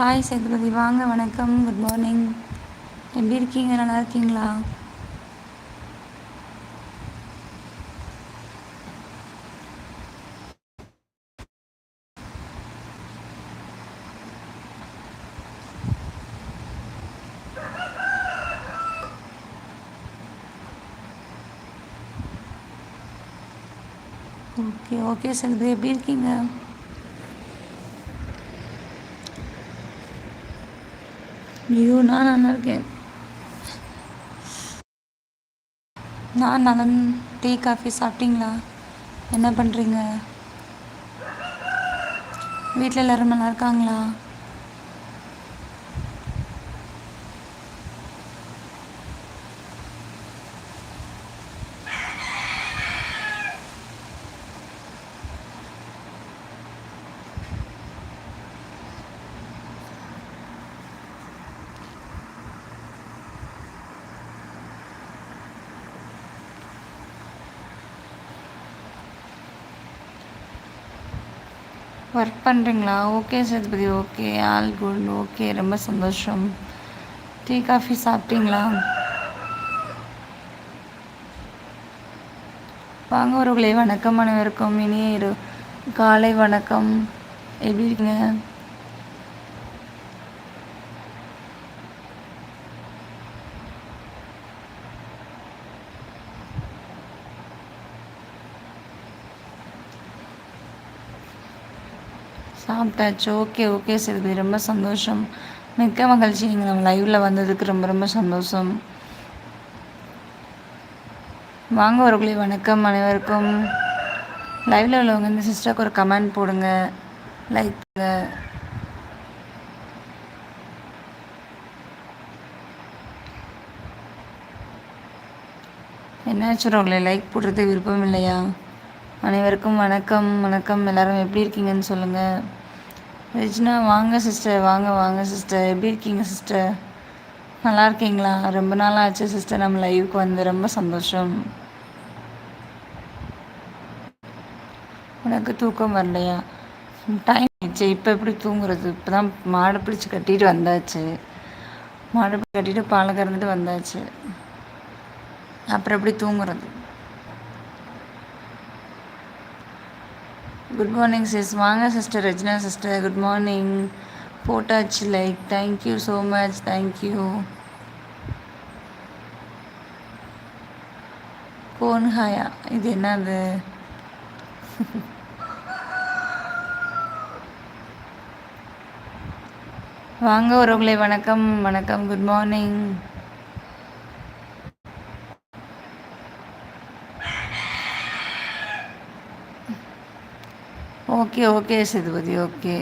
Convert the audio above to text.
Hi Sethupathi, வாங்க. வணக்கம், குட் மார்னிங். எப்படி இருக்கீங்க? நல்லா இருக்கீங்களா? ஓகே ஓகே சேதுபதி, எப்படி இருக்கீங்க? ஐயோ, நான் நல்லா இருக்கேன். நான் நலம். டீ காஃபி சாப்பிட்டீங்களா? என்ன பண்ணுறீங்க? வீட்டில் எல்லோரும் நல்லா இருக்காங்களா? ஒர்க் பண்ணுறீங்களா? Okay Sethupathi, okay, all good, okay, ரொம்ப சந்தோஷம். டீ காஃபி சாப்பிட்டீங்களா? வாங்க உறவுகளே, வணக்கம் அனைவருக்கும். இனிய காலை வணக்கம். எப்படி இருக்கீங்க? சாப்பிட்டாச்சு. ஓகே ஓகே சேதுபதி, ரொம்ப சந்தோஷம். மிக்க மகிழ்ச்சி, நீங்கள் நம்ம லைவில் வந்ததுக்கு ரொம்ப ரொம்ப சந்தோஷம். வாங்க ஒருக்குள்ளே, வணக்கம் அனைவருக்கும். லைவில் உள்ளவங்க இந்த சிஸ்டருக்கு ஒரு கமெண்ட் போடுங்க, லைக் பண்ணுங்க. என்னாச்சு உறவுகளே, லைக் போடுறது விருப்பம் இல்லையா? அனைவருக்கும் வணக்கம் வணக்கம். எல்லோரும் எப்படி இருக்கீங்கன்னு சொல்லுங்கள். ரெஜினா, வாங்க சிஸ்டர், வாங்க வாங்க சிஸ்டர். எப்படி இருக்கீங்க சிஸ்டர்? நல்லா இருக்கீங்களா? ரொம்ப நாள் ஆச்சு சிஸ்டர் நம்ம லைவுக்கு வந்து. ரொம்ப சந்தோஷம். உனக்கு தூக்கம் வரலையா? டைம் ஆயிடுச்சு. இப்போ எப்படி தூங்குறது? இப்போ தான் மாடை பிடிச்சி கட்டிட்டு வந்தாச்சு. மாடை பிடிச்சி கட்டிட்டு பாலை கறந்துட்டு வந்தாச்சு. அப்புறம் எப்படி தூங்குறது? Good morning sis. வாங்க sister Rajina sister, good morning. போட்டாச்சு like. Thank you so much, thank you. கோன் ஹாயா, இது என்னது? வாங்க உறவுகளே, வணக்கம் வணக்கம், குட் மார்னிங். Okay okay Sethupathi, okay.